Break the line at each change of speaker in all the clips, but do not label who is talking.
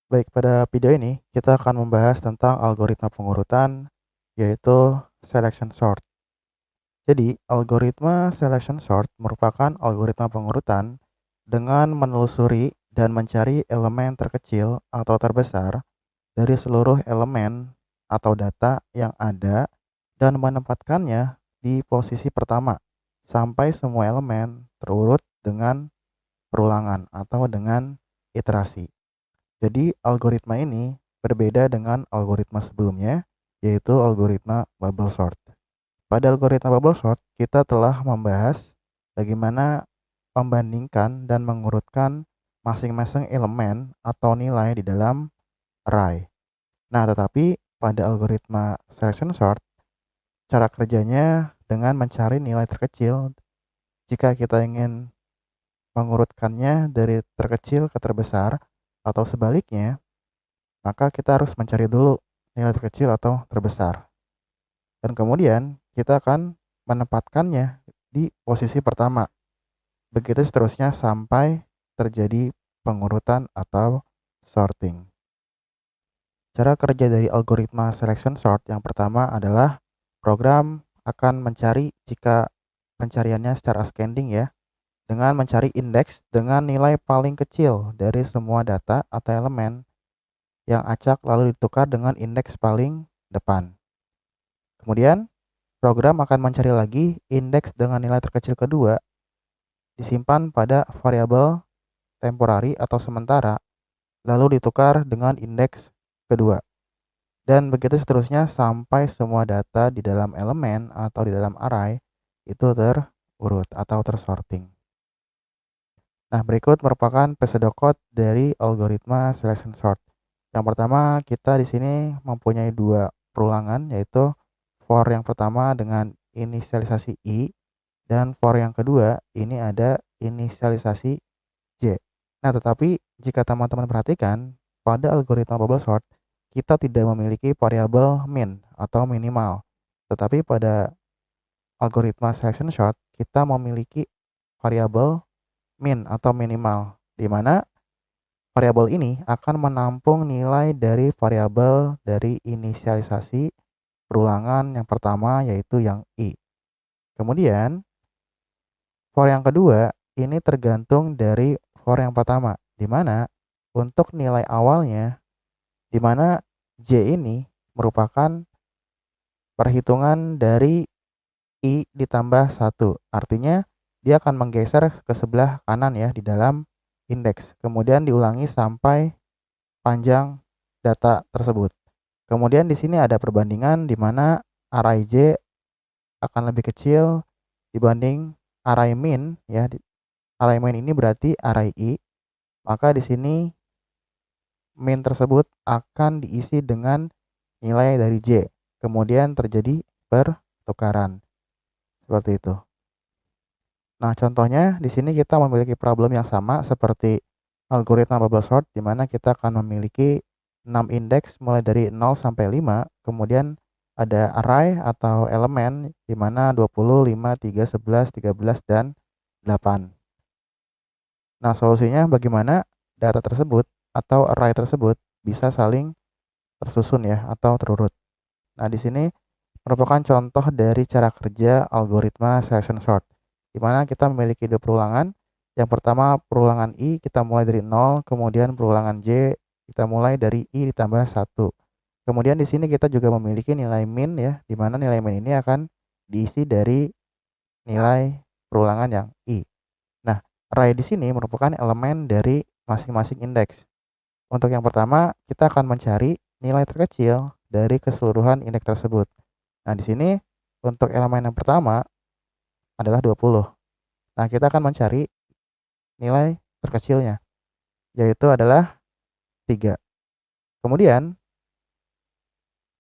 Baik, pada video ini kita akan membahas tentang algoritma pengurutan, yaitu selection sort. Jadi, algoritma selection sort merupakan algoritma pengurutan dengan menelusuri dan mencari elemen terkecil atau terbesar dari seluruh elemen atau data yang ada dan menempatkannya di posisi pertama sampai semua elemen terurut dengan perulangan atau dengan iterasi. Jadi algoritma ini berbeda dengan algoritma sebelumnya, yaitu algoritma bubble sort. Pada algoritma bubble sort, kita telah membahas bagaimana membandingkan dan mengurutkan masing-masing elemen atau nilai di dalam array. Nah, tetapi pada algoritma selection sort, cara kerjanya dengan mencari nilai terkecil. Jika kita ingin mengurutkannya dari terkecil ke terbesar atau sebaliknya, maka kita harus mencari dulu nilai terkecil atau terbesar. Dan kemudian kita akan menempatkannya di posisi pertama. Begitu seterusnya sampai terjadi pengurutan atau sorting. Cara kerja dari algoritma selection sort yang pertama adalah program akan mencari jika pencariannya secara ascending ya, dengan mencari indeks dengan nilai paling kecil dari semua data atau elemen yang acak lalu ditukar dengan indeks paling depan. Kemudian, program akan mencari lagi indeks dengan nilai terkecil kedua, disimpan pada variabel temporari atau sementara, lalu ditukar dengan indeks kedua. Dan begitu seterusnya sampai semua data di dalam elemen atau di dalam array itu terurut atau tersorting. Nah, berikut merupakan pseudocode dari algoritma selection sort. Yang pertama, kita di sini mempunyai dua perulangan, yaitu for yang pertama dengan inisialisasi i dan for yang kedua ini ada inisialisasi j. Nah, tetapi jika teman-teman perhatikan pada algoritma bubble sort kita tidak memiliki variabel min atau minimal. Tetapi pada algoritma selection sort kita memiliki variabel min atau minimal, di mana variabel ini akan menampung nilai dari variabel dari inisialisasi perulangan yang pertama yaitu yang i. Kemudian for yang kedua ini tergantung dari for yang pertama, di mana untuk nilai awalnya, di mana j ini merupakan perhitungan dari i ditambah 1. Artinya dia akan menggeser ke sebelah kanan ya di dalam indeks. Kemudian diulangi sampai panjang data tersebut. Kemudian di sini ada perbandingan di mana array j akan lebih kecil dibanding array min ya. Array min ini berarti array i. Maka di sini min tersebut akan diisi dengan nilai dari j. Kemudian terjadi pertukaran. Seperti itu. Nah, contohnya di sini kita memiliki problem yang sama seperti algoritma bubble sort di mana kita akan memiliki 6 indeks mulai dari 0 sampai 5, kemudian ada array atau elemen di mana 20, 5, 3, 11, 13 dan 8. Nah, solusinya bagaimana data tersebut atau array tersebut bisa saling tersusun ya atau terurut. Nah, di sini merupakan contoh dari cara kerja algoritma selection sort, di mana kita memiliki dua perulangan. Yang pertama perulangan i kita mulai dari 0, kemudian perulangan j kita mulai dari i ditambah 1. Kemudian di sini kita juga memiliki nilai min ya, di mana nilai min ini akan diisi dari nilai perulangan yang i. Nah, array di sini merupakan elemen dari masing-masing indeks. Untuk yang pertama, kita akan mencari nilai terkecil dari keseluruhan indeks tersebut. Nah, di sini untuk elemen yang pertama adalah 20. Nah, kita akan mencari nilai terkecilnya, yaitu adalah 3. Kemudian,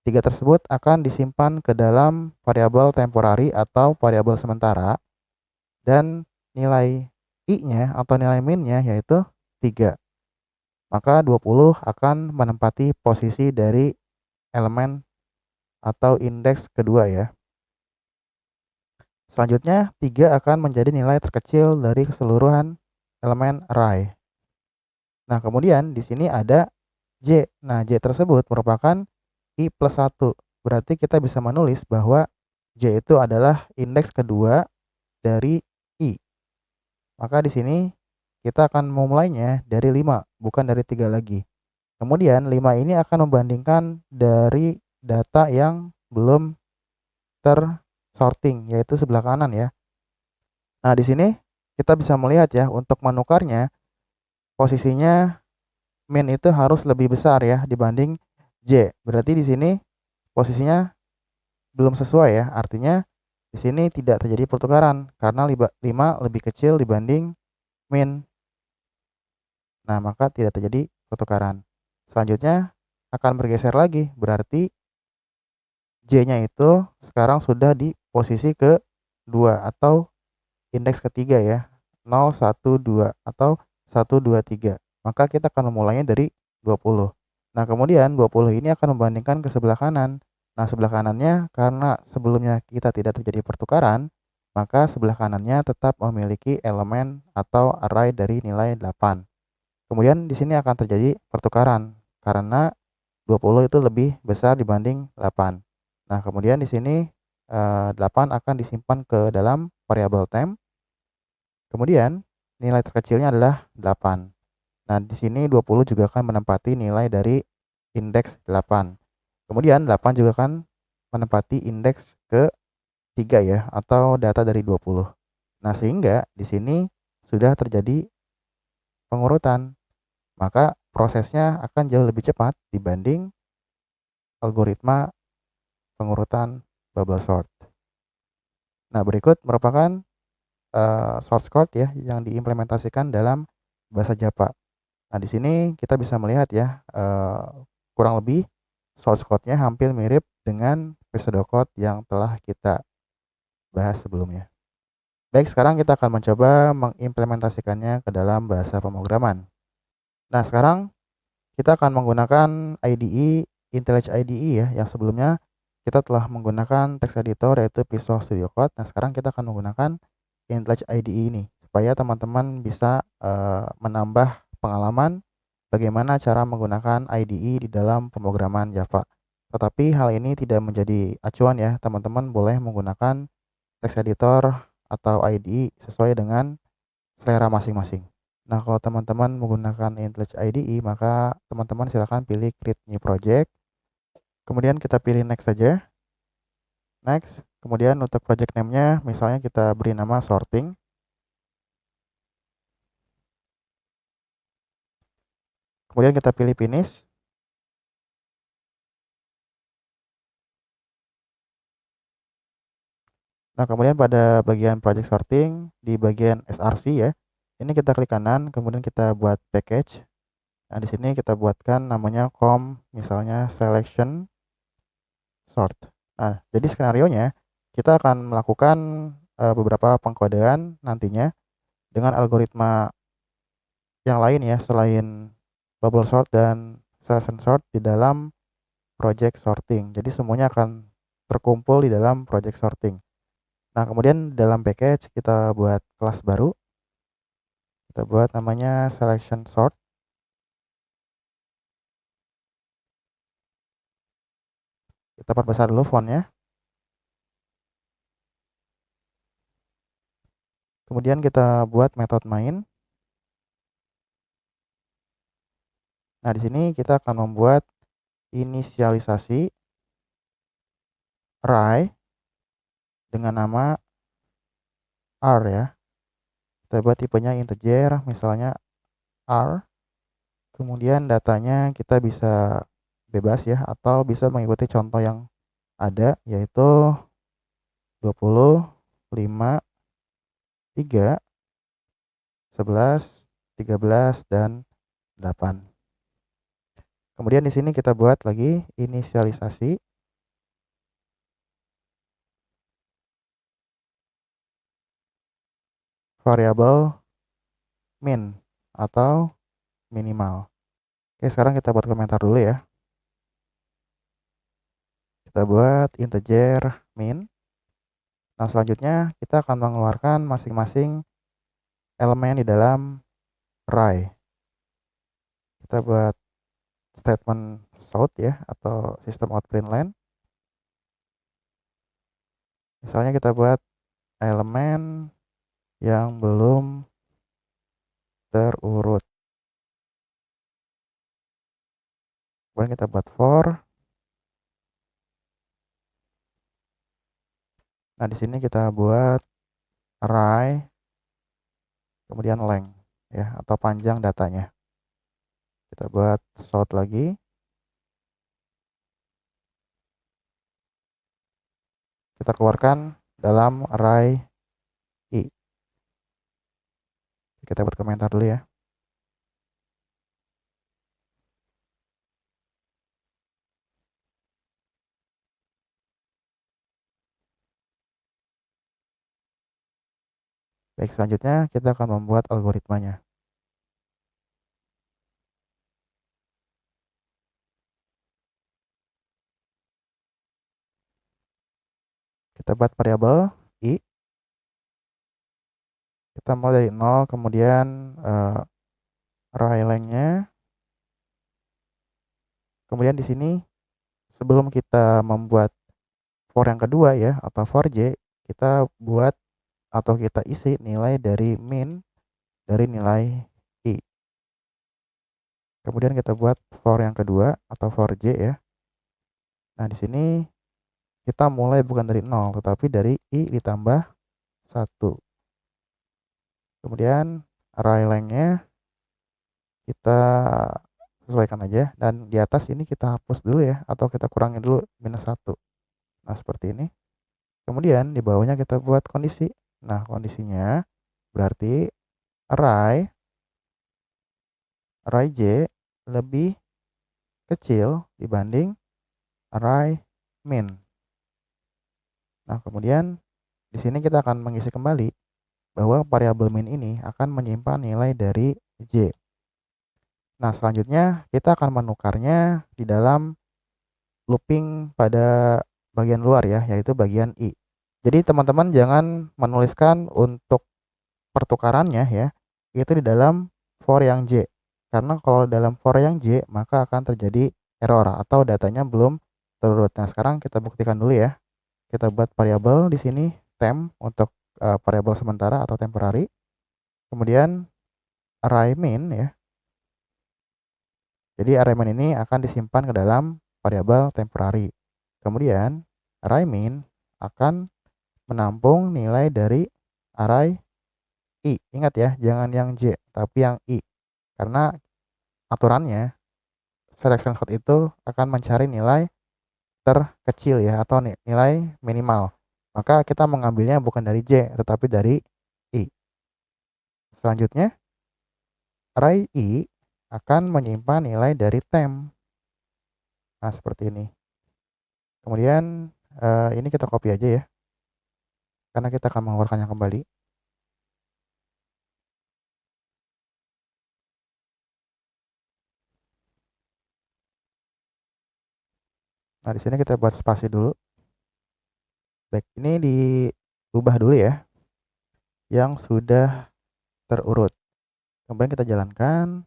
3 tersebut akan disimpan ke dalam variabel temporari atau variabel sementara dan nilai i-nya atau nilai min-nya yaitu 3. Maka 20 akan menempati posisi dari elemen atau indeks kedua ya. Selanjutnya, 3 akan menjadi nilai terkecil dari keseluruhan elemen array. Nah, kemudian di sini ada J. Nah, J tersebut merupakan I plus 1. Berarti kita bisa menulis bahwa J itu adalah indeks kedua dari I. Maka di sini kita akan memulainya dari 5, bukan dari 3 lagi. Kemudian 5 ini akan membandingkan dari data yang belum tersorting, yaitu sebelah kanan ya. Nah, di sini kita bisa melihat ya, untuk menukarnya posisinya min itu harus lebih besar ya dibanding J. Berarti di sini posisinya belum sesuai ya. Artinya di sini tidak terjadi pertukaran karena 5 lebih kecil dibanding min. Nah, maka tidak terjadi pertukaran. Selanjutnya akan bergeser lagi. Berarti J-nya itu sekarang sudah di posisi ke-2 atau indeks ketiga ya. 0, 1, 2 atau 1, 2, 3. Maka kita akan memulainya dari 20. Nah, kemudian 20 ini akan membandingkan ke sebelah kanan. Nah, sebelah kanannya karena sebelumnya kita tidak terjadi pertukaran, maka sebelah kanannya tetap memiliki elemen atau array dari nilai 8. Kemudian di sini akan terjadi pertukaran karena 20 itu lebih besar dibanding 8. Nah, kemudian di sini 8 akan disimpan ke dalam variabel temp. Kemudian nilai terkecilnya adalah 8. Nah, di sini 20 juga akan menempati nilai dari indeks 8. Kemudian 8 juga akan menempati indeks ke-3 ya, atau data dari 20. Nah, sehingga di sini sudah terjadi pengurutan. Maka prosesnya akan jauh lebih cepat dibanding algoritma pengurutan bubble sort. Nah, berikut merupakan source code ya yang diimplementasikan dalam bahasa Java. Nah, di sini kita bisa melihat ya, kurang lebih source code-nya hampir mirip dengan pseudocode yang telah kita bahas sebelumnya. Baik, sekarang kita akan mencoba mengimplementasikannya ke dalam bahasa pemrograman. Nah, sekarang kita akan menggunakan IDE, IntelliJ IDE ya, yang sebelumnya kita telah menggunakan text editor yaitu Visual Studio Code. Nah, sekarang kita akan menggunakan IntelliJ IDE ini supaya teman-teman bisa menambah pengalaman bagaimana cara menggunakan IDE di dalam pemrograman Java. Tetapi hal ini tidak menjadi acuan ya, teman-teman boleh menggunakan text editor atau IDE sesuai dengan selera masing-masing. Nah, kalau teman-teman menggunakan IntelliJ IDE, maka teman-teman silakan pilih Create New Project. Kemudian kita pilih Next saja. Next. Kemudian untuk project name-nya, misalnya kita beri nama Sorting. Kemudian kita pilih Finish. Nah, kemudian pada bagian Project Sorting, di bagian SRC ya, ini kita klik kanan, kemudian kita buat package. Nah, di sini kita buatkan namanya misalnya selection sort. Nah, jadi skenario-nya kita akan melakukan beberapa pengkodean nantinya dengan algoritma yang lain ya selain bubble sort dan selection sort di dalam project sorting. Jadi semuanya akan terkumpul di dalam project sorting. Nah, kemudian dalam package kita buat kelas baru. Kita buat namanya selection sort. Kita perbesar dulu fontnya. Kemudian kita buat metode main. Nah, di sini kita akan membuat inisialisasi array dengan nama R ya. Kita buat tipenya integer, misalnya R. Kemudian datanya kita bisa bebas ya, atau bisa mengikuti contoh yang ada, yaitu 20, 5, 3, 11, 13, dan 8. Kemudian di sini kita buat lagi inisialisasi variabel min atau minimal. Oke, sekarang kita buat komentar dulu ya. Kita buat integer min. Nah, selanjutnya kita akan mengeluarkan masing-masing elemen di dalam array. Kita buat statement sort ya, atau sistem out println. Misalnya kita buat elemen yang belum terurut. Kemudian kita buat for. Nah, di sini kita buat array, kemudian length ya, atau panjang datanya. Kita buat sort lagi. Kita keluarkan dalam array i. Kita buat komentar dulu ya. Baik, selanjutnya kita akan membuat algoritmanya. Kita buat variabel i. Kita mulai dari 0, kemudian array length-nya. Kemudian di sini sebelum kita membuat for yang kedua ya, atau for j, kita buat atau kita isi nilai dari min dari nilai i. Kemudian kita buat for yang kedua atau for j ya. Nah, di sini kita mulai bukan dari 0 tetapi dari i ditambah 1. Kemudian array length-nya kita sesuaikan aja, dan di atas ini kita hapus dulu ya, atau kita kurangi dulu -1. Nah, seperti ini. Kemudian di bawahnya kita buat kondisi. Nah, kondisinya berarti array j lebih kecil dibanding array min. Nah, kemudian di sini kita akan mengisi kembali bahwa variabel min ini akan menyimpan nilai dari j. Nah, selanjutnya kita akan menukarnya di dalam looping pada bagian luar ya, yaitu bagian i. Jadi teman-teman jangan menuliskan untuk pertukarannya ya, itu di dalam for yang j. Karena kalau dalam for yang j, maka akan terjadi error atau datanya belum terurut. Nah, sekarang kita buktikan dulu ya. Kita buat variabel di sini temp untuk variabel sementara atau temporary. Kemudian array min ya. Jadi array min ini akan disimpan ke dalam variabel temporary. Kemudian array min akan menampung nilai dari array i. Ingat ya, jangan yang j, tapi yang i. Karena aturannya selection sort itu akan mencari nilai terkecil ya, atau nilai minimal. Maka kita mengambilnya bukan dari j, tetapi dari i. Selanjutnya, array i akan menyimpan nilai dari temp. Nah, seperti ini. Kemudian ini kita copy aja ya, karena kita akan mengeluarkannya kembali. Nah, di sini kita buat spasi dulu. Baik, ini diubah dulu ya, yang sudah terurut. Kemudian kita jalankan.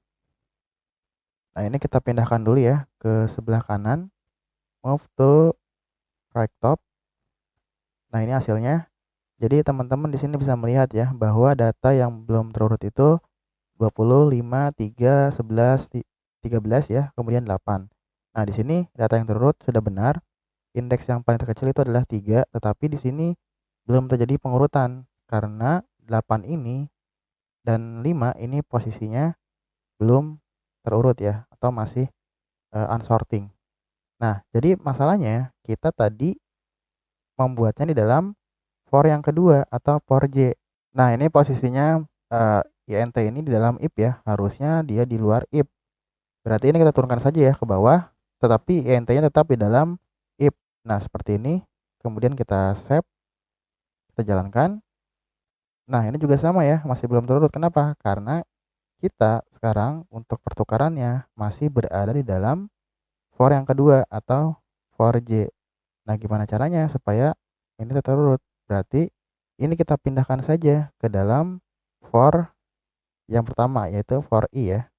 Nah, ini kita pindahkan dulu ya ke sebelah kanan. Move to right top. Nah, ini hasilnya. Jadi teman-teman di sini bisa melihat ya bahwa data yang belum terurut itu 20, 5, 3, 11, 13 ya, kemudian 8. Nah, di sini data yang terurut sudah benar. Indeks yang paling terkecil itu adalah 3, tetapi di sini belum terjadi pengurutan karena 8 ini dan 5 ini posisinya belum terurut ya, atau masih unsorting. Nah, jadi masalahnya kita tadi membuatnya di dalam for yang kedua atau for j. Nah, ini posisinya int ini di dalam if ya, harusnya dia di luar if. Berarti ini kita turunkan saja ya ke bawah, tetapi int-nya tetap di dalam if. Nah, seperti ini. Kemudian kita save, kita jalankan. Nah, ini juga sama ya, masih belum terurut. Kenapa? Karena kita sekarang untuk pertukarannya masih berada di dalam for yang kedua atau for j. Nah, gimana caranya supaya ini terurut? Berarti ini kita pindahkan saja ke dalam for yang pertama, yaitu for i ya.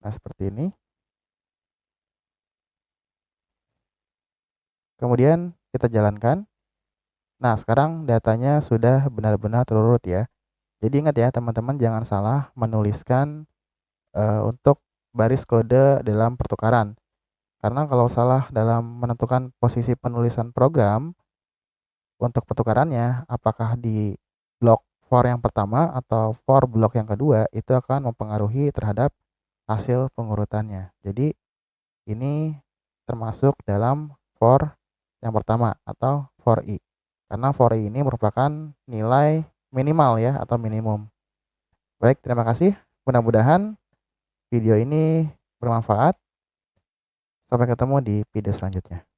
Nah, seperti ini. kemudian kita jalankan. Nah, sekarang datanya sudah benar-benar terurut ya. Jadi ingat ya teman-teman, jangan salah menuliskan untuk baris kode dalam pertukaran. Karena kalau salah dalam menentukan posisi penulisan program untuk pertukarannya, apakah di blok for yang pertama atau for blok yang kedua, itu akan mempengaruhi terhadap hasil pengurutannya. Jadi ini termasuk dalam for yang pertama atau for i. Karena for i ini merupakan nilai minimal ya atau minimum. Baik, terima kasih. Mudah-mudahan video ini bermanfaat. Sampai ketemu di video selanjutnya.